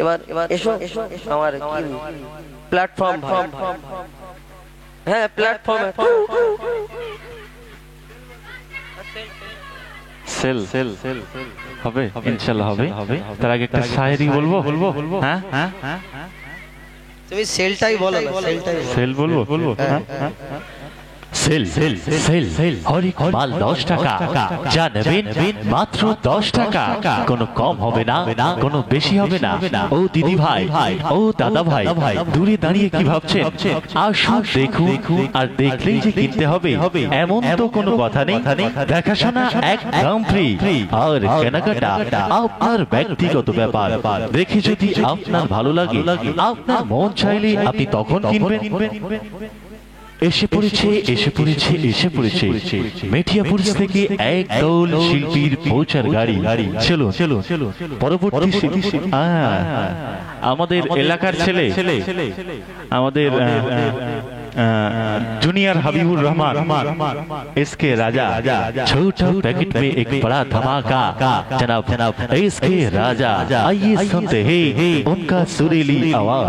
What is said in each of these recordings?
এবার এবার এসো আমার প্ল্যাটফর্ম ভাই, হ্যাঁ প্ল্যাটফর্ম সেল সেল হবে ইনশাআল্লাহ হবে। তার আগে একটা শায়রি বলবো। হ্যাঁ হ্যাঁ তুমি সেলটাই বলো, সেল বলবো। হ্যাঁ সেল সেল সেল সেল হরিক মাল 10 টাকা, যা নেবেন মাত্র 10 টাকা। কোনো কম হবে না, কোনো বেশি হবে না। ও দিদি ভাই, ও দাদা ভাই, দূরে দাঁড়িয়ে কি ভাবছেন? আসুন দেখুন, আর দেখলেই যে কিনতে হবে এমন তো কোনো কথা নেই। দেখাশোনা একদম ফ্রি, আর কেনাকাটা আপনার ব্যক্তিগত ব্যাপার। দেখে যদি আপনার ভালো লাগে, আপনার মন চাইলে আপনি তখন কিনবেন। এসে পড়েছে মেটিয়াপুর থেকে একদল শিল্পীর পৌঁছার গাড়ি। চলো পরবর্তী আমাদের এলাকার ছেলে, আমাদের जूनियर हबीबुर रहमान इसके राजा, छोटा पैकेट में एक बड़ा धमाका। जनाब इसके राजा, आइए सुनते हैं उनका सुरीली आवाज।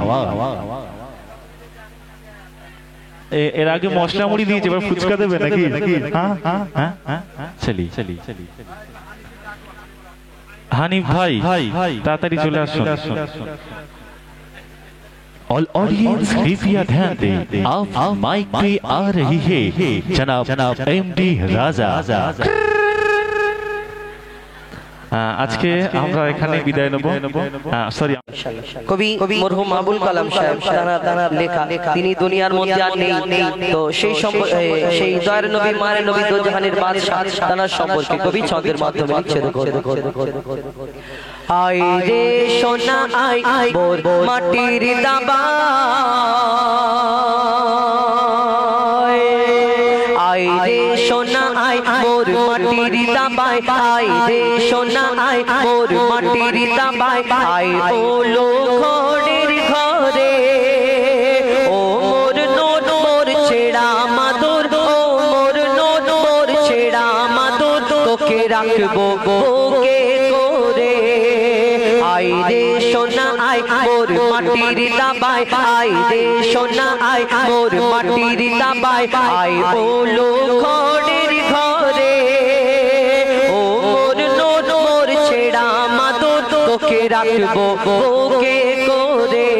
এর আগে মশলা মুড়ি দিয়েছে, এবার ফুচকা দেবে নাকি? চলি হানিফ ভাই তাড়াতাড়ি চলে আসুন। ऑल ऑडियंस कृपया ध्यान दें, आप माइक पे आ रही है जनाब एमडी राजा। আজকে আমরা এখানে বিদায় নেব। সরি, কবি মরহুম আবুল কালাম সাহেব তার লেখা, তিনি দুনিয়ার মধ্যে আর নেই, তো সেই দয়ার নবী মায়ের নবী দো জাহানের বাদশা তার সম্পর্কে কবি ছন্দের মাধ্যমে লিখছে। আই রে সোনা আই মোর মাটির দাবা, আই রে সোনা আই মোর মাটির দাবায়, আই রে সোনা আই মোর মাটির দাবায়, আই ও লোখড়ের ঘরে, ও মোর নোট মোর ছেড়া মাদুর, ও মোর নোট মোর ছেড়া মাদুর, তোকে রাখবো বুকে করে। আই রে সোনা আই মোর মাটির দাবায়, আই রে সোনা আই মোর মাটির দাবায়, আই ও লোখড়ের ঘরে, ও মোর নোট মোর ছেড়া মাদুর, তোকে রাখবো বুকে করে।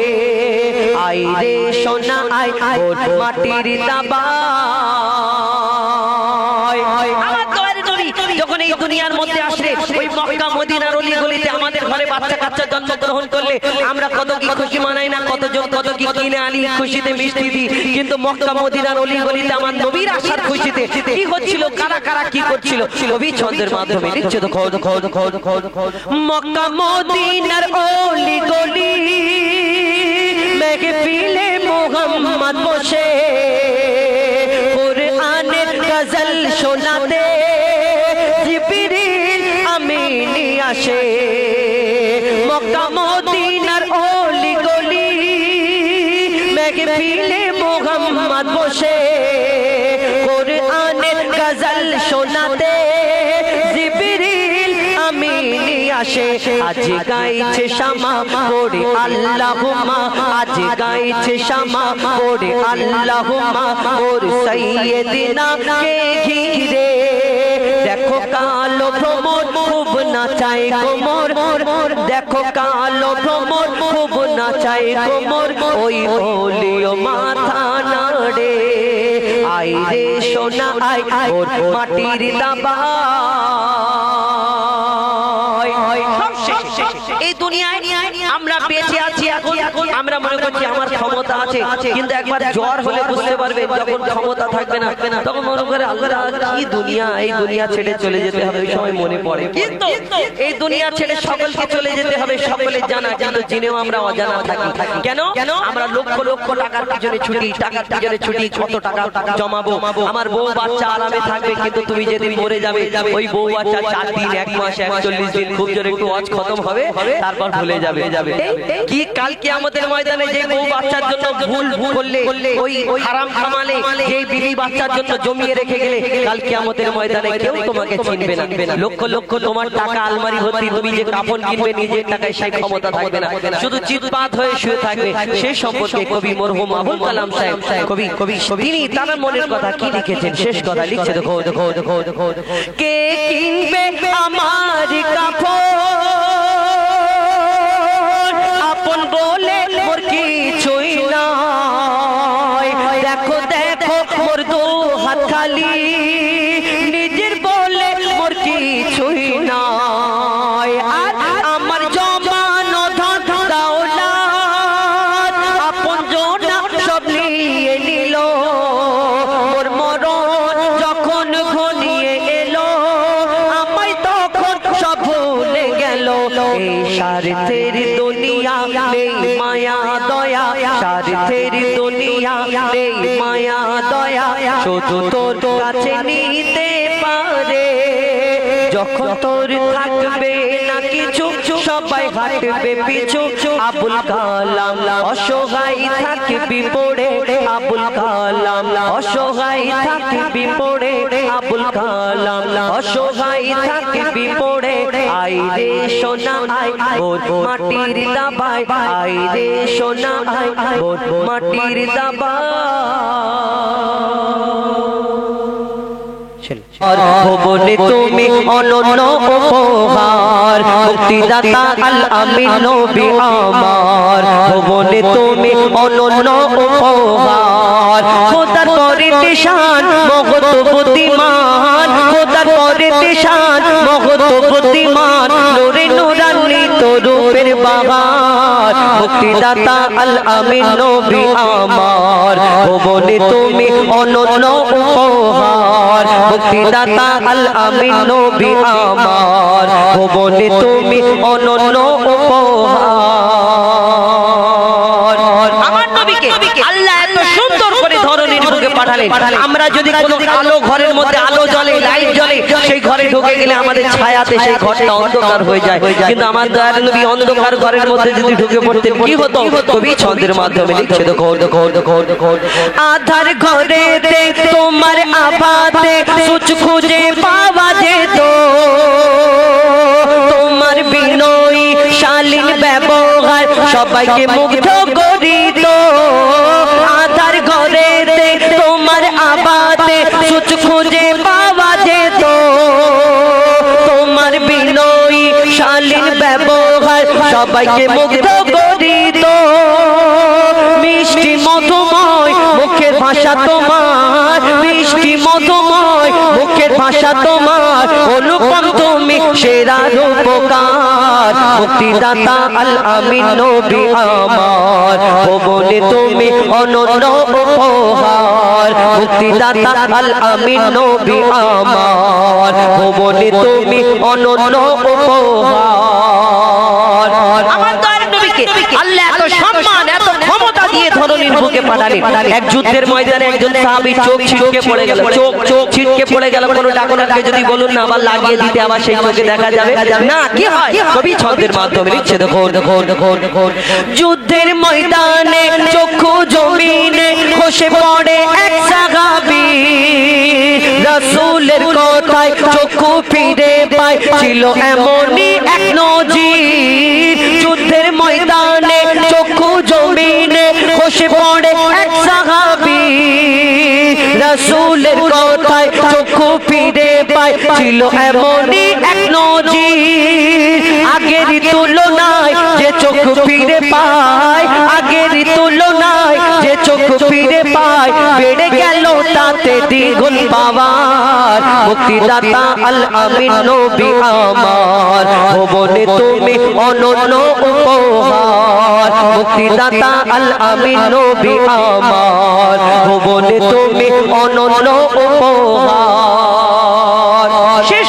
আই রে সোনা আই মোর মাটির দাবায়। আমার দয়ার নবী যখন এই দুনিয়ার মধ্যে আসলে, ওই মক্কা মদিনার অলি গলিতে আমাদের ঘরে বাচ্চা কাচ্চা জন্মগ্রহণ করলে আমরা কত কি খুশি মানাই না, কত কি কিনে আনি খুশিতে মিষ্টি দিই। কিন্তু মক্কা মদিনার অলি গলিতে আমার নবীর আসার খুশিতে কি হচ্ছিল, কারা কি করছিল, নবী ছন্দের মাধ্যমে লিখছে। তো মক্কা মদিনার অলি গলি মেহফিলে মুহাম্মদ বসে কুরআনের গজল শোনাতে জিবরিল আমিন আসে। মক্কা মদিনার অলি গলি মেহফিলে মুহাম্মদ বসে কুরআনের গজল শোনাতে জিবরিল আমিন আসে। আজ গাইছে শামা পড়ে আল্লাহুম্মা, আজ গাইছে শামা পড়ে আল্লাহুম্মা, ওর সাইয়্যিদিনা কে ঘিরে। দেখো কালো ভ্রমর খুব নাচায় কোমর, দেখো কালো ভ্রমর খুব নাচায় কোমর, ওই ওলিও মাথা নাড়ে। আই রে সোনা আই ওর মাটির দাবায়। এই দুনিয়ায় আমরা বেঁচে আছি এখন, আমরা মনে করছি আমার ক্ষমতা আছে, কিন্তু একবার জ্বর হলে বুঝতে পারবে, যখন ক্ষমতা থাকবে না তখন মনে করে আল্লাহ কি দুনিয়া, এই দুনিয়া ছেড়ে চলে যেতে হবে, ওই সময় মনে পড়ে। কিন্তু এই দুনিয়া ছেড়ে সকলকে চলে যেতে হবে, সকলে জানা, কিন্তু জেনেও আমরা অজানা থাকি। কেন? আমরা লক্ষ লক্ষ টাকার পিছনে ছুটি, টাকার পিছনে ছুটি, কত টাকা জমাবো, আমার বউ বাচ্চা আরামে থাকবে, কিন্তু তুমি যেদিন মরে যাবে ওই বউ বাচ্চা 4 দিন 1 মাস 41 দিন খুব জোরে একটু ওয়াজ খতম হবে, তারপর ভুলে যাবে কি কাল কিয়ামতের ময়দানে যে বউ বাচ্চার জন্য ভুল করলে ওই হারাম কামালে যে বিবি বাচ্চার জন্য জমিয়ে রেখে গেলে কাল কিয়ামতের ময়দানে কেউ তোমাকে চিনবে না লক্ষ লক্ষ তোমার টাকা আলমারি ভর্তি তুমি যে কাপড় কিনবে নিজের টাকায় সেই ক্ষমতা থাকবে না শুধু চিৎপাত হয়ে শুয়ে থাকবে সেই সম্পর্কে কবি মরহুম আবুল কালাম সাহেব কবি তিনি তার মনের কথা কি লিখেছেন শেষ কথা লিখছে দেখো কে কিনবে আমার কাপড় আপন বলে মোর কিছুই নয় দেখো দেখো মোর দু হাত খালি নিজের বলে মোর কিছুই নয় আর আমার জমানো ধন দৌলত আপন জোনা সব নিয়ে নিল মোর মরণ যখন ঘনিয়ে এলো আমায় তখন সব ভুলে গেল এই স্বার্থের দুনিয়া নেই মায়া দয়া স্বার্থের দুনিয়া নেই মায়া দয়া শুধু তোর কাছে নিতে পারে যখন তোর থাকবে না কিছু সবাই হাঁটবে পিছু আবুল কালাম অসহায় থাকবি পড়ে আবুল কালাম অসহায় থাকবি পড়ে আবুল কালাম অসহায় থাকবি পড়ে আই রে সোনা আই ওর মাটির দাবাই আই রে সোনা আই ওর মাটির দাবাই ভুবনে তুমি অনন্য উপহার মুক্তিদাতা আল আমিন নবী আমার ভুবনে তুমি অনন্য উপহার খোদার পরে নিশান মগত বুদ্ধিমান খোদার পরে নিশান মগত বুদ্ধিমান নূরে নূরানি তো রূপের বাহার মুক্তিদাতা আল আমিন নবী আমার ভুবনে তুমি অনন্য উপহার মুক্তিদাতা আল আমিন নবী আমার ভুবনে তুমি অনন্য উপহার আমার নবীকে আল্লাহ এত সুন্দর করে ধরনীর বুকে পাঠালেন আমরা যদি কোনো আলো ঘরের মধ্যে আলো জ্বলে লাইট জ্বলে সেই ঘরে ঢুকে গেলে আমাদের ছায়াতে সেই ঘরটা অন্ধকার হয়ে যায় কিন্তু আমার দয়ার নবী অন্ধকার ঘরের মধ্যে যদি ঢুকে পড়তেন কি হতো কবি ছন্দের মাধ্যমে লিখছে দেখো আধার ঘরেতে তোমার আভাতে সুচ খুঁজে পাওয়া যেত তোমার বিনয়ী শালীন ব্যবহার সবাইকে মুগ্ধ করিত আধার ঘরেতে তোমার আভাতে সুচ খুঁজে পাওয়া যেত তোমার বিনয়ী শালীন ব্যবহার সবাইকে মুগ্ধ করিত মিষ্টি মধুময় মুখের ভাষা তোমার মিষ্টি মধুময় মুখের ভাষা তোমার অনুপম তুমি সেরা রূপকার মুক্তিদাতা আল আমিন নবী আমার ভুবনে তুমি অনন্য উপহার মুক্তিদাতা আল আমিন নবী আমার ভুবনে তুমি অনন্য উপহার আমার দয়ার নবীকে আল্লাহ এত সম্মান এত ক্ষমতা দিয়ে ধরনীর বুকে পাঠালেন এক যুদ্ধের ময়দানে একজন সাহাবী চোখ ছিটকে পড়ে গেল চোখ ছিটকে পড়ে গেল কোনো ডাক্তারকে যদি বলুন না আবার লাগিয়ে দিতে আবার সেই চোখে দেখা যাবে না কি হয় কবি ছন্দের মাধ্যমে লিখছে দেখো যুদ্ধের ময়দানে চক্ষু জমিনে খসে পড়ে এক সাহাবী রাসূলের কথায় চক্ষু ফিরে পায় ছিল এমনই এক নজির যুদ্ধের ময়দানে চক্ষু জমিনে খসে পড়ে এক সাহাবী রাসূলের কথায় চক্ষু ফিরে পায় ছিল এমনই এক নজির আগের তুলনায় যে চক্ষু ফিরে পায় আগের তুলনায় যে চক্ষু ফিরে পায় বেড়ে গেল তাতে দ্বিগুণ পাওয়ার মুক্তিদাতা আল আমিন নবী আমার ভুবনে তুমি অনন্য উপহার মুক্তিদাতা আল আমিন নবী আমার ভুবনে তুমি অনন্য উপহার শেষ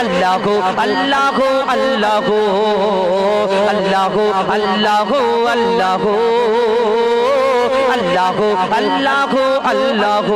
আল্লাহ আল্লাহ আল্লাহ আল্লাহ আল্লাহ আল্লাহ আল্লাহ আল্লাহ আল্লাহ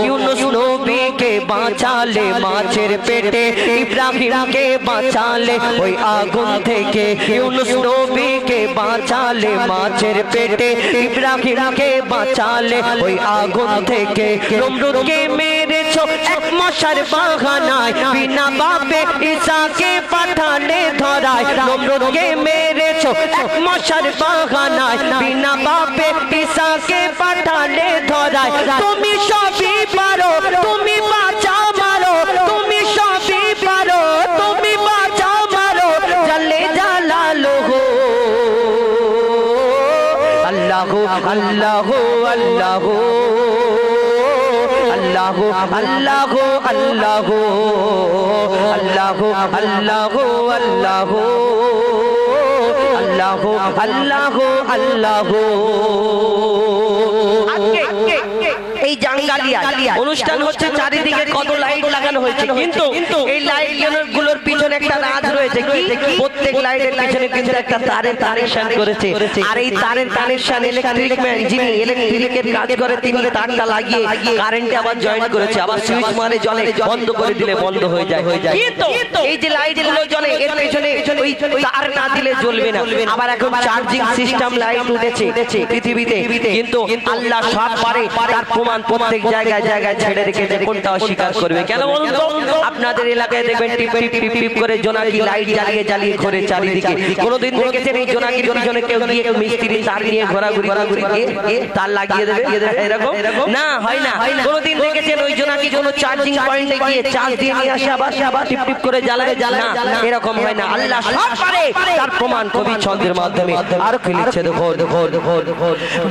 ইউনুস নবীকে বাঁচালে মাছের পেটে ইব্রাহিমকে বাঁচালে ওই আগুন থেকে ইউনুস নবীকে বাঁচালে মাছের পেটে ইব্রাহিমকে বাঁচালে ওই আগুন থেকে নমরুদকে মেরেছো এক মশার বাহানায় বিনা বাপে ঈসাকে পাঠালে ধরায় নমরুদকে মেরেছো এক মশার বাহানায় বিনা বাপে ঈসাকে পাঠালে ধরায় তুমি সবই পারো তুমি বাঁচাও মারো তুমি সবই পারো তুমি বাঁচাও মারো জালে জালালুহু আল্লাহ আল্লাহ আল্লাহ আল্লাহ আল্লাহ আল্লাহ আল্লাহ আল্লাহ আল্লাহ আল্লাহ আল্লাহ এই জাঙ্গালিয়া অনুষ্ঠান হচ্ছে চারিদিকে কত লাইট লাগানো হয়েছে কিন্তু এই লাইট গুলোর পিছনে একটা রাজ রয়েছে কি প্রত্যেক লাইটের পিছনে কিন্তু একটা তারের কানেকশন করেছে আর এই তারের কানেকশন ইলেকট্রিক ম্যান যিনি ইলেকট্রিকের কাজ করে তিনি তারটা লাগিয়ে কারেন্টে আবার জয়েন করেছে আবার সুইচ মারে জ্বলে বন্ধ করে দিলে বন্ধ হয়ে যায় কিন্তু এই যে লাইট গুলো জ্বলে এর পিছনে ওই তার না দিলে জ্বলবে না আবার এখন চার্জিং সিস্টেম লাইট উঠেছে পৃথিবীতে কিন্তু আল্লাহ সব পারে তার প্রমাণ প্রত্যেক জায়গায় জায়গায় ছেড়ে রেখেছে কোনটা অস্বীকার করবে কেন বলুন তো আপনাদের এলাকায় দেখবেন টিপ টিপ টিপ টিপ করে জোনাকি লাইট জ্বালিয়ে জ্বালিয়ে ঘোরে চারিদিকে কোনোদিন দেখেছেন এই জোনাকির পিছনে কেউ গিয়ে মিস্ত্রি তার নিয়ে ঘোরাঘুরি তার লাগিয়ে দেবে এরকম না হয় না কোনোদিন দেখেছেন ওই জোনাকি কোনো চার্জিং পয়েন্টে গিয়ে চার্জ দিয়ে নিয়ে আসে আবার টিপ টিপ করে জ্বালাবে না এরকম হয় না আল্লাহ সব পারে তার প্রমাণ কবি ছন্দের মাধ্যমে আর কি লিখছে দেখো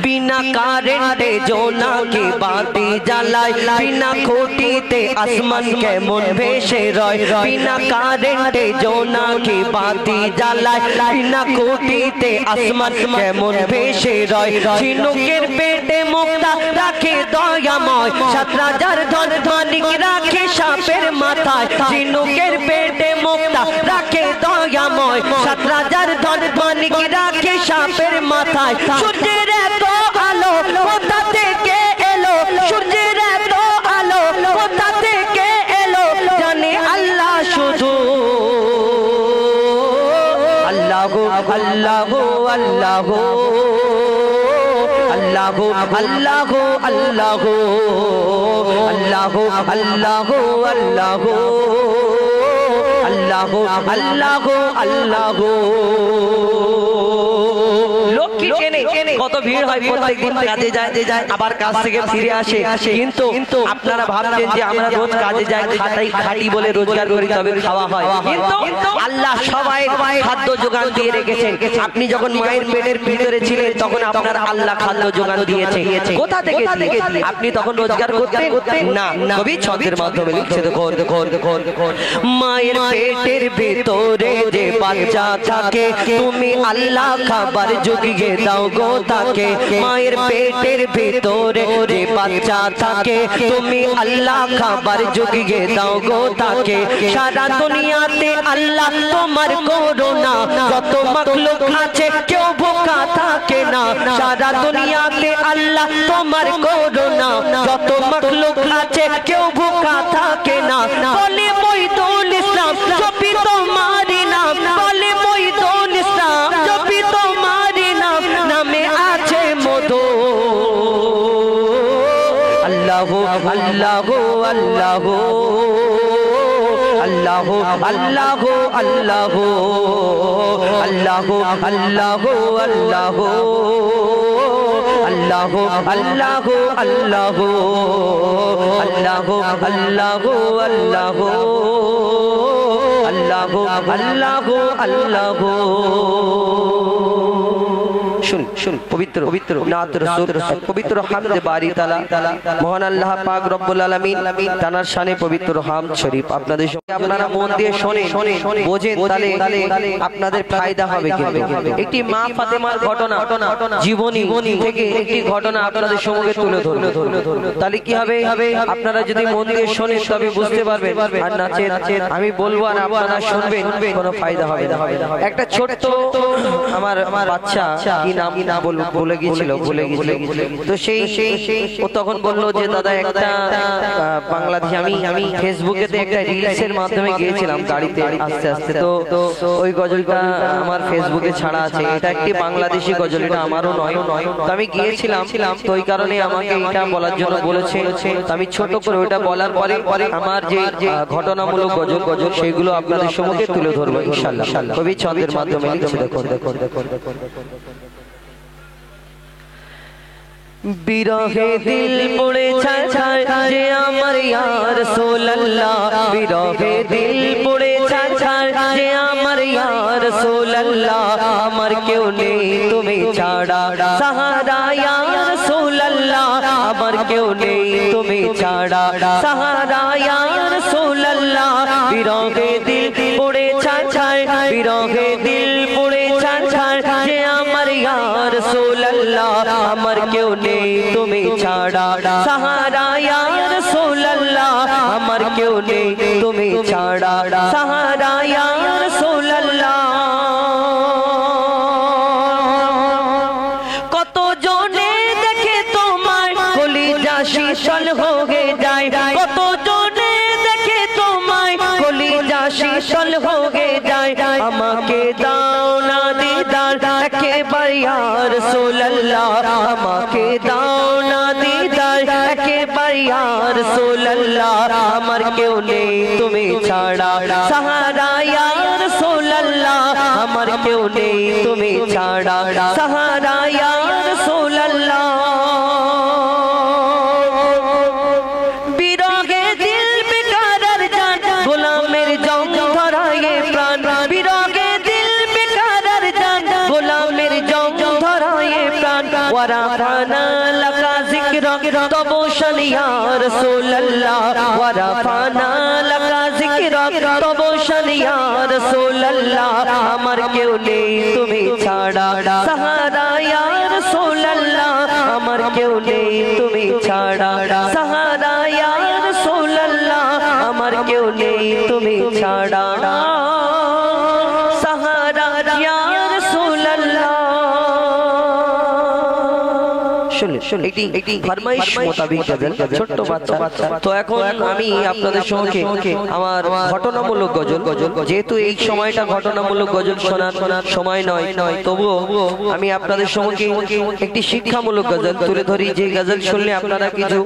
বিনা কারেন্টে জোনাকি বাতি জ্বালায় বিনা খুঁটিতে আসমান কেমন ভেসে রয় বিনা কারেন্টে জোনাকি বাতি জ্বালায় বিনা খুঁটিতে আসমান কেমন ভেসে রয় ঝিনুকের পেটে মুক্তা রাখে দয়াময় ৭০০০ ধন মালিক রাখে সাপের মাথায় ঝিনুকের পেটে মুক্তা রাখে দয়াময় ৭০০০ ধন মালিক রাখে সাপের মাথায় সূর্যের এত আলো কোথা থেকে এলো সূর্যের এত আলো কোথা থেকে এলো জানে আল্লাহ শুধু আল্লাহ আল্লাহ আল্লাহ আল্লাহ আল্লাহ আল্লাহ আল্লাহ আল্লাহ আল্লাহ আল্লাহ আল্লাহ আল্লাহ লক্ষ্মী চেনে কত ভিড় হয় প্রত্যেকদিন কাজে যায় আবার কাজ থেকে ফিরে আসে কিন্তু আপনারা ভাবছেন যে আমরা রোজ কাজে যাই খাটি বলে রোজগার করি তবে খাওয়া হয় কিন্তু আল্লাহ সবাই খাদ্য যোগান দিয়ে রেখেছেন আপনি যখন মায়ের পেটের ভিতরে ছিলেন তখন আপনার আল্লাহ খাদ্য যোগান দিয়েছে কোথা থেকে আপনি তখন রোজগার করতেন না কবি ছন্দের মাধ্যমে লিখছে দেখো মায়ের পেটের ভিতরে যে বাচ্চা থাকে তুমি আল্লাহ খাবার জুগিয়ে দাও গো তাকে মায়ের পেটের ভিতরে যে বাচ্চা থাকে তুমি আল্লাহ খাবার জুগিয়ে দাও গো তাকে সারা দুনিয়াতে আল্লাহ তোমার করোনা যত মাখলুক আছে কেউ ভোকা থাকে না সারা দুনিয়াতে আল্লাহ তোমার করোনা যত মাখলুক আছে কেউ ভোকা থাকে না বলে মইদুল ইসলাম জপি তোমারি নাম বলে মইদুল ইসলাম জপি তোমারি নাম নামে আছে মধু আল্লাহ আল্লাহ আল্লাহ আল্লাহ আল্লাহ আল্লাহ আল্লাহ আল্লাহ আল্লাহ আল্লাহ আল্লাহ আল্লাহ আল্লাহ আল্লাহ আল্লাহ আল্লাহ আল্লাহ আল্লাহ শুন পবিত্র পবিত্র নাত রাসূল পবিত্র হামদ বারি তাআলা মহান আল্লাহ পাক রব্বুল আলামিন তানার শানে পবিত্র হামদ শরীফ আপনাদের সঙ্গে আপনারা মন দিয়ে শোনেন বোঝেন তাহলে আপনাদের ফায়দা হবে কিন্তু একটি মা ফাতেমার ঘটনা জীবনী থেকে একটি ঘটনা আপনাদের সঙ্গে তুলে ধরব তাহলে কি হবে আপনারা যদি মন দিয়ে শোনেন তবে বুঝতে পারবেন আর নাচে আমি বলবো আর আপনারা শুনবেন কোনো ফায়দা হবে না একটা ছোট্ট আমার বাচ্চা কি নাম বলে গিয়েছিল তো সেই ও তখন বললো যে দাদা একটা বাংলাদেশি আমি ফেসবুকেতে একটা রিলসের মাধ্যমে গিয়েছিলাম গাড়িতে আস্তে আস্তে তো ওই গজলটা আমার ফেসবুকে ছাড়া আছে এটা একটি বাংলাদেশি গজল এটা আমারও নয় তো আমি গিয়েছিলাম তো ওই কারণে আমাকে এটা বলার জন্য বলেছে তো আমি ছোট করে ওটা বলার পরে আমার যে ঘটনামূলক গজল সেগুলো আপনাদের সম্মুখে তুলে ধরবো ইনশাআল্লাহ কবি ছন্দের মাধ্যমে লিখছে দেখুন বিরহে দিল পড়ে ছায় যে আমার ইয়া রাসূলুল্লাহ বিরহে দিল পড়ে ছায় যে আমার ইয়া রাসূলুল্লাহ আমার কেউ নেই তুমি ছাড়া সাহারা ইয়া রাসূলুল্লাহ আমার কেউ নেই তুমি ছাড়া সাহারা ইয়া রাসূলুল্লাহ বিরহে দিল পড়ে ছায় বিরহে দিল পড়ে ছায় যে আমার ইয়া রাসূলুল্লাহ আমার কেউ নেই তুমি ছাড়া সাহারা ইয়া রাসূলুল্লাহ আমার কেউ নেই তুমি ছাড়া সাহারা ইয়া রাসূলুল্লাহ কত জনে দেখে তোমার কলিজা শীতল হয়ে যায় কত জনে দেখে তোমার কলিজা শীতল হয়ে যায় আমাকে দাও না দিদার একেবারে ইয়া রাসূলুল্লাহ আমাকে দাও না দিদার একেবারে ইয়া রাসূলুল্লাহ আমার কেউ নেই তুমি ছাড়া সাহারা ইয়া রাসূলুল্লাহ আমার কেউ নেই তুমি ছাড়া সাহারা ইয়া রাসূলুল্লাহ বিরহে দিল বেকারার জান গোলামের জং ধরায়ে প্রাণ বিরহে দিল বেকারার জান গোলামের জং ধরায়ে প্রাণ ওয়ারাফানা লাকা যিকরাক তবশান ইয়া রাসূলুল্লাহ ওয়ারাফানা লাকা যিকরাক তবশান ইয়া রাসূলুল্লাহ আমার কেউ নেই তুমি ছাড়া সাহারা ইয়া রাসূলুল্লাহ আমার কেউ নেই তুমি ছাড়া সাহারা ইয়া রাসূলুল্লাহ আমার কেউ নেই তুমি ছাড়া সাহারা ইয়া রাসূলুল্লাহ শুনুন একটি ফরমাইশ মোতাবেক গজল ছোট্ট বাচ্চা তো এখন আমি আপনাদের সঙ্গে আমার ঘটনামূলক গজল যেহেতু এই সময়টা ঘটনামূলক গজল শোনার সময় নয় তবুও আমি আপনাদের সঙ্গে একটি শিক্ষামূলক গজল তুলে ধরি যে গজল শুনলে আপনারা কিছু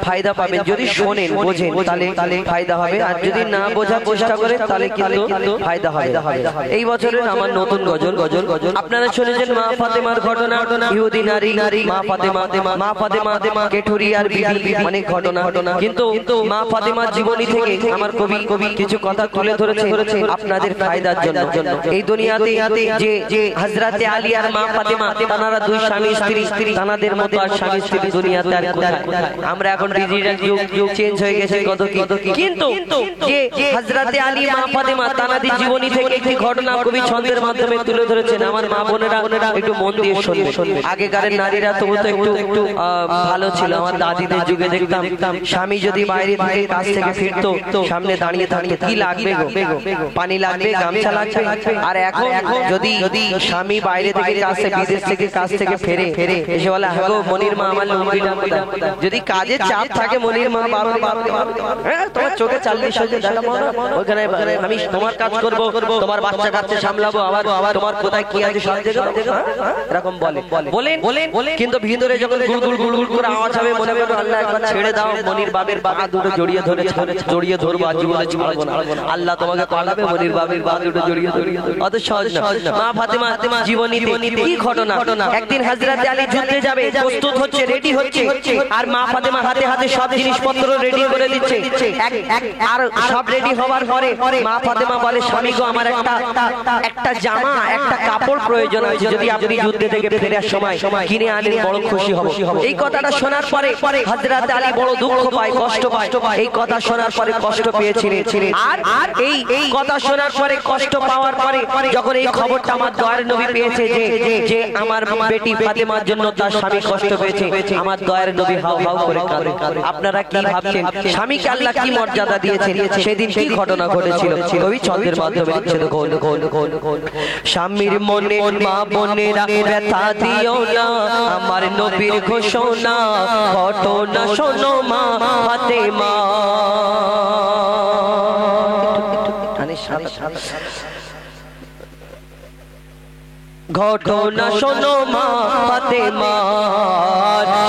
ফায়দা পাবেন যদি শোনেন বোঝেন তাহলে ফায়দা হবে আর যদি না বোঝার চেষ্টা করেন তাহলে কিন্তু ফায়দা হবে এই বছরের আমার নতুন গজল আপনারা শুনেছেন মা ফাতেমার ঘটনা ইহুদি নারী মা ফাতেমা কেঠুরিয়ার বিবি অনেক ঘটনা কিন্তু মা ফাতেমার জীবনী থেকে আমার কবি কিছু কথা তুলে ধরেছে আপনাদের ফায়দার জন্য এই দুনিয়াতে যে হযরতে আলী আর মা ফাতেমা তারা দুই স্বামী স্ত্রী তাদের মতো আর স্বামী স্ত্রী দুনিয়াতে আর কোথায় আমরা এখন ডিজিটাল যুগ চেঞ্জ হয়ে গেছে কত কি কিন্তু যে হযরতে আলী মা ফাতেমা তাদের জীবনী থেকে একটি ঘটনা কবি ছন্দের মাধ্যমে তুলে ধরেছেন আমার মা বোনেরা একটু মন দিয়ে শুনবেন আগেকারের নারীরা তো একটু ভালো ছিল আমার দাদিদের যুগে দেখতাম স্বামী যদি বাইরে থেকে কাজ থেকে ফিরতো সামনে দাঁড়িয়ে থাকতো কি লাগবে গো পানি লাগবে গামছা লাগবে আর এখন যদি স্বামী বাইরে থেকে কাজ থেকে বিদেশ থেকে কাজ থেকে ফেরে এসে বলে হাগো মনির মা আমার লুঙ্গিটা যদি কাজে চাপ থাকে মনির মা হ্যাঁ তোমার চোখে 40 হয়ে দেখা ওখানে আমি তোমার কাজ করব তোমার বাচ্চা কাচ্চা সামলাবো আবার তোমার কোথায় কি আছে সব দেখো এরকম বলেন কিন্তু ভিতরে যখন গুড়গুড় গুড়গুড় করে আওয়াজ হবে, মনে করো আল্লাহ একবার ছেড়ে দাও, মনির বাবের পা দুটো জড়িয়ে ধরে জড়িয়ে ধরবো, আর জীবনে ছাড়বো না। আল্লাহ তোমাকে পাঠাবে, মনির বাবের পা দুটো জড়িয়ে ধরে। অত সহজ না। মা ফাতেমা জীবনীতে কি ঘটনা। একদিন হযরত আলী যুদ্ধে যাবে, প্রস্তুত হচ্ছে, রেডি হচ্ছে, আর মা ফাতেমা হাতে হাতে সব জিনিসপত্র রেডি করে দিচ্ছে। আর সব রেডি হওয়ার পরে মা ফাতেমা বলে, স্বামী গো, আমার একটা জামা, একটা কাপড় প্রয়োজন আছে, যদি আপনি যুদ্ধ থেকে ফেরার সময় কিনে আনেন বড় খুশি হব। এই কথাটা শোনার পরে হযরত আলী বড় দুঃখ পায়, কষ্ট পায়। এই কথা শোনার পরে কষ্ট পেয়েছিলেন। আর এই কথা শোনার পরে, কষ্ট পাওয়ার পরে, যখন এই খবরটা আমার দয়ার নবী পেয়েছে যে আমার বেটি ফাতেমার জন্য তার স্বামী কষ্ট পেয়েছে, আমার দয়ার নবী হাউ হাউ করে কাঁদে। আপনারা কি ভাবছেন স্বামীকে আল্লাহ কি মর্যাদা দিয়েছেন? সেদিন কি ঘটনা ঘটেছিল কবি ছন্দের মাধ্যমে লিখছে। স্বামীর মনে মা বোনেরা ব্যথা দিও না, আমার নবীর ঘোষণা ঘটনা শোনো মা ফাতেমা। ঘটনা শোনো মা ফাতেমা,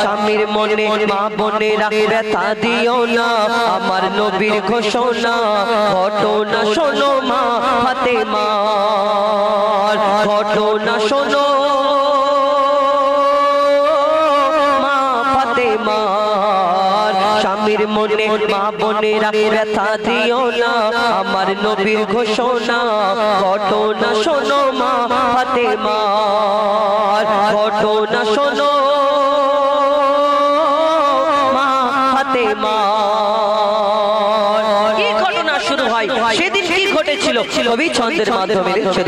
স্বামীর মনে মা বোনেরা ব্যথা দিও না, আমার নবীর ঘোষণা ঘটনা শোনো মা ফাতেমা। ঘটনা শোনো মা ফাতেমা, স্বামীর মনে মা বোনেরা ব্যথা দিও না, আমার নবীর ঘোষণা ঘটনা শোনো মা ফাতেমা। ঘটনা শোনো মা ফাতেমা। কি ঘটনা শুরু হয়, সেদিন কি ঘটেছিল কবি ছন্দের মাধ্যমে লিখছে।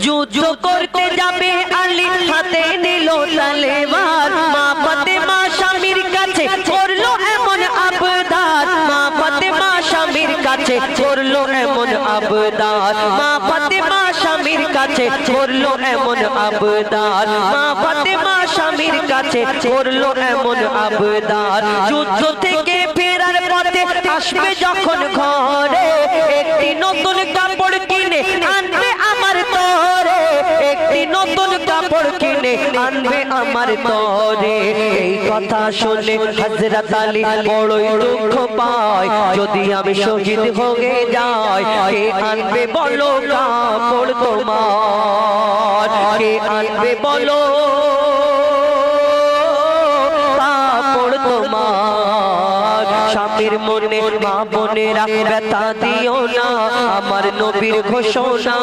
যুদ্ধ করতে যাবে আলী, হাতে নিল তলোয়ার, মা ফাতেমা স্বামীর কাছে করলো এমন আবদার, মা ফাতেমা স্বামীর কাছে করলো এমন আবদার, মা ফাতেমা স্বামীর কাছে করলো এমন আবদার, মা ফাতেমা স্বামীর কাছে করলো এমন আবদার। যুদ্ধ থেকে ফেরার পথে আসবে যখন ঘরে, একটি নতুন কাপড় কিনে আনবে আমার তরে, একটি নতুন কাপড় কিনে আনবে আমার তরে। এই কথা শুনে হযরত আলী বড়ই দুঃখ পায়, যদি আমি শহীদ হয়ে যাই, কে আনবে বলো কাপড় তোমার, কে আনবে বলো কাপড় তোমার। স্বামীর মনে মা বোনেরা ব্যথা দিও না, আমার নবীর ঘোষণা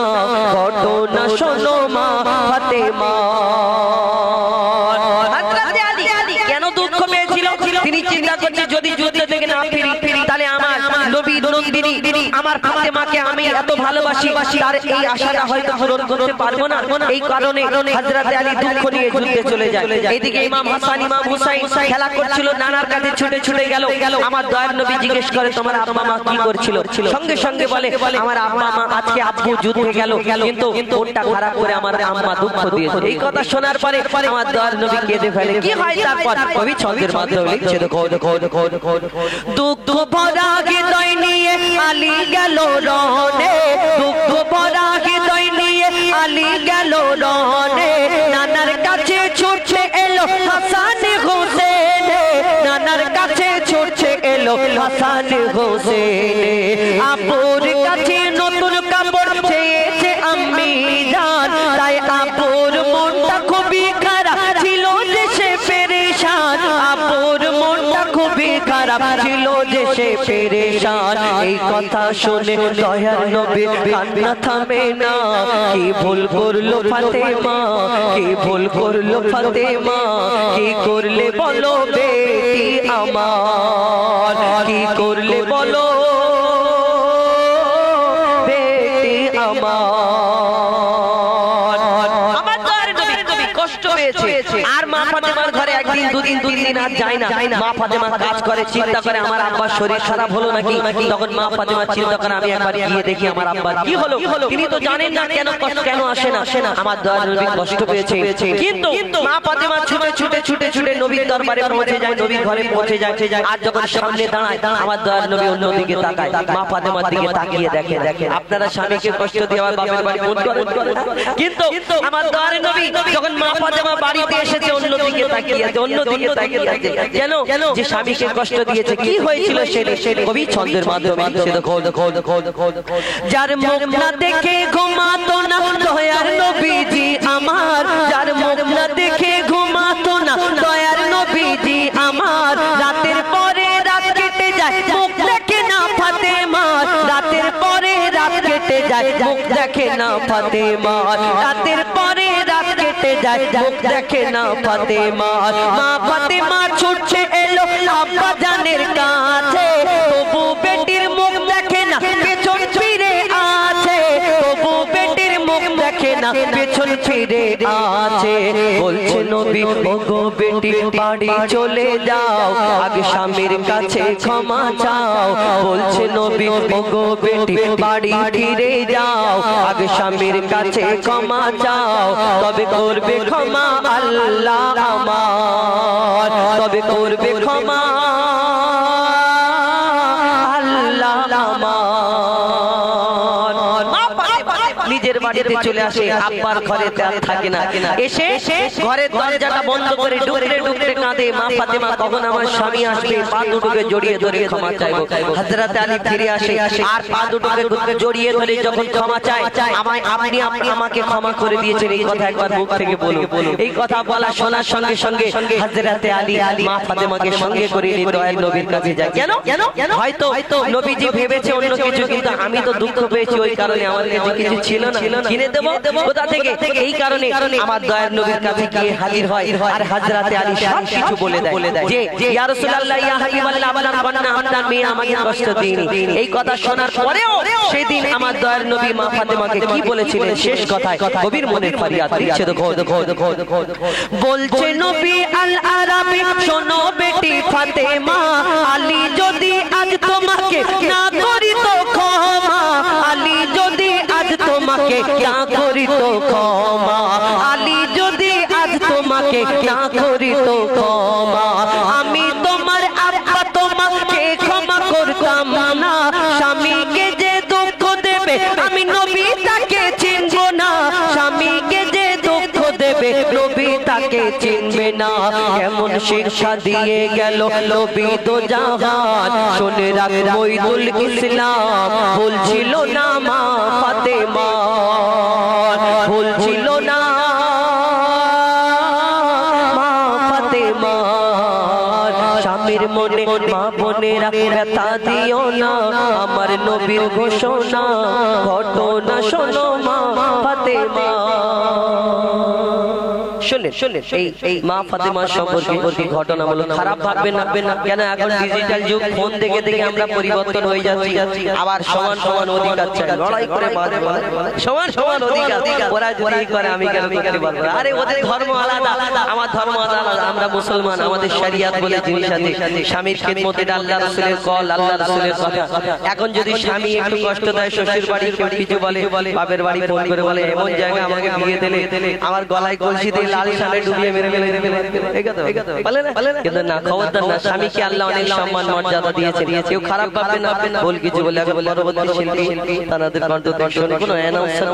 ঘটনা শোনো মা ফাতেমা। কেন দুঃখ পেয়েছিল? তিনি চিন্তা করছে, যদি যুদ্ধ থেকে না ফিরি তাহলে আমার নবী নন্দিনী আমার ফাতেমাকে আমি এত ভালোবাসি, তার এই আশাটা হয়তো পূরণ করতে পারবো না। এই কারণে হযরত আলী দুঃখ নিয়ে যুদ্ধে চলে যায়। এইদিকে ইমাম হাসান ইমাম হুসাইন খেলা করছিল, নানার কাছে ছুটে ছুটে গেল। আমার দয়ার নবী জিজ্ঞেস করে, তোমার আব্বা মা কি করছিল? সঙ্গে সঙ্গে বলে, আমার আব্বা মা আজকে আব্বু যুদ্ধে গেল, কিন্তু মনটা খারাপ করে আমার আম্মা দুঃখ দিয়েছে। এই কথা শোনার পরে আমার দয়ার নবী কেঁদে ফেলে। কি হয় তারপর কবি ছন্দের মাধ্যমে লিখছে। দুঃখ ভরা হৃদয় নিয়ে আলী গেল রনে, দুঃখ ভরা হৃদয় নিয়ে আলী গেল রনে, নানার কাছে ছুটছে এলো হাসান হোসেন, নানার কাছে ছুটছে এলো হাসান হোসেন। আপুর কাছে নতুন কাপড় চেয়েছে আম্মি জান, তাই আপুর মনটা খুবই খারাপ ছিল যে সে পেরেশান, আপুর মনটা খুবই খারাপ ছিল যে সে পেরেশান। এই কথা শুনে দয়ার নবীর কান্না থামে না, কি ভুল করলো ফাতেমা, কি ভুল করলো ফাতেমা, কি করলে বলো বেটি আমার, কি করলে বলো বেটি আমার। আমার দয়ার নবী কষ্ট পেয়েছে, আর মা ফাতেমার ঘরে একদিন দুদিন একদিন দুই দিন আর যায় না, মা ফাতেমা কাজ করে, চিন্তা করে আমার আব্বার শরীর খারাপ হলো নাকি। তখন মা ফাতেমা চিন্তা করে আমি একবার গিয়ে দেখি আমার আব্বার কি হলো। তিনি তো জানেন না কেন কষ্ট কেন আসে না, আমার দয়ার নবী কষ্ট পেয়েছে। কিন্তু মা ফাতেমা ছুটে নবীর দরবারে পৌঁছে যায়, নবীর ঘরে পৌঁছে যায়। আর যখন সামনে দাঁড়ায় আমার দয়ার নবী অন্যদিকে তাকায়, মা ফাতেমার দিকে তাকিয়ে দেখে। আপনারা স্বামীকে কষ্ট দিয়ে আমার বাপের বাড়ি মন করেন, কিন্তু আমার দয়ার নবী যখন মা ফাতেমা বাড়িতে এসেছে অন্যদিকে তাকিয়ে আছে, কেন যে স্বামীকে কষ্ট দিয়েছে, কি হয়েছিল সেটা কবি ছন্দের মাধ্যমে যার মুখ না দেখে ঘুমাতো না দয়ার নবীজি আমার, যার মুখ না দেখে ঘুমাতো না দয়ার নবীজি আমার, রাতের পরে রাত কেটে যায় মুখ দেখে না ফাতেমা, রাতের পরে রাত কেটে যায় মুখ দেখে না ফাতেমা, রাতের পরে রাত কেটে যায় মুখ দেখে না ফাতেমা। মা ফাতেমা ছুটছে এলো আব্বা জানের কাছে, তবু বেটির মুখ দেখে না পেছন ফিরে আছে, তবু বেটির মুখ দেখে না পেছন ফিরে আছে। বলছে নবী ওগো বেটি বাড়ি চলে যাও, আগে স্বামীর কাছে ক্ষমা চাও। বলছে নবী ওগো বেটি বাড়ি ফিরে যাও, আগে স্বামীর কাছে ক্ষমা চাও, তবে করবে ক্ষমা আল্লাহ আমার, তবে করবে ক্ষমা আল্লাহ আমার। নিজের বাড়িতে চলে আসে, আব্বার ঘরে থাকে না, এসে ঘরের দরজাটা বন্ধ করে ডুকরে কাঁদে, মা ফাতেমা কখন আমার স্বামী আসবে, পা দুটোকে জড়িয়ে ধরে ক্ষমা চাইবো। হযরত আলী ফিরে আসে আর পা দুটোকে জড়িয়ে ধরে যখন ক্ষমা চায়, আপনি আমাকে ক্ষমা করে দিয়েছেন এই কথা একবার মুখ থেকে বলো। এই কথা বলা শোনার সঙ্গে সঙ্গে হযরত আলী মা ফাতেমাকে সঙ্গে করে নিয়ে দয়ার নবীর কাছে যায়। কেন হয়তো নবীজি ভেবেছে অন্য কিছু, কিন্তু আমি তো দুঃখ পেয়েছি, ওই কারণে আমার কাছে কিছু ছিল না, কিনে দেবো কোথা থেকে, এই কারণে আমার দয়ার নবীর কাছে গিয়ে হাজির হয়। আর হযরত আলী সব কিছু বলে দেয় যে ইয়া রাসূলুল্লাহ ইয়া হাবিবাল্লাহ আপনার কন্যা আপনার মেয়ে আমাকে কষ্ট দেয়নি। এই কথা শোনার পরেও সেদিন আমার দয়ার নবী মা ফাতেমাকে কি বলেছিলেন, শেষ কথায় কবির মনের ফরিয়াদ দিচ্ছে। দেখো বলছে নবী আল আরাবী শোনো বেটি ফাতেমা, আলী যদি আজ তোমাকে না করি তো ক্ষমা, আলী যদি আজ তোমাকে না করি তো ক্ষমা, আলী যদি আজ তোমাকে না করি তো ক্ষমা, আমি তোমার আব্বা তোমাকে ক্ষমা করতাম না, স্বামীকে যে দুঃখ দেবে আমি নবী তাকে চিনব না, স্বামীকে যে দুঃখ দেবে নবী তাকে চিনবে না। কেমন শিক্ষা দিয়ে গেল নবী তো জাহান, শুনে রাখ মঈদুল ইসলাম বলছিল না মা ফাতেমা, বলছিল না মা ফাতেমা, স্বামীর মনে মা বোনেরা ব্যথা দিও না, আমার নবীর ঘোষণা ঘটনা শোনো মা ফাতেমা। শুনে এই মা ফাতেমার সম্পর্কে ঘটনা বলো, খারাপ ভাববেন না, কেন এখন ডিজিটাল যুগ, ফোন দেখে দেখে আমরা পরিবর্তন হয়ে যাচ্ছি। আবার সমান অধিকার চাই, লড়াই করে সমান অধিকার, ওরা যদি করে আমি কেন করতে পারবো? আরে ওদের ধর্ম আলাদা, আমার ধর্ম আলাদা, আমরা মুসলমান, আমাদের শরিয়ত বলে জিনিস আছে, স্বামীর খিদমতে আল্লাহ রাসূলের কল, আল্লাহ রাসূলের কথা। এখন যদি স্বামী একটু কষ্ট দেয়, শ্বশুর বাড়ি কেউ কিছু বলে, বাপের বাড়ি ফোন করে বলে এমন জায়গা আমাকে বিয়ে দিলে আমার গলায় কলসি দিয়ে লাল শালে ডুবিয়ে মেরে বলে না, কিন্তু না, খবরদার না, স্বামীকে আল্লাহ অনেক সম্মান মর্যাদা দিয়েছে, কেউ খারাপ ভাববে না, ভুল কিছু বলে। পরবর্তী শিল্পী তাদের কণ্ঠে কোনো অ্যানাউন্সার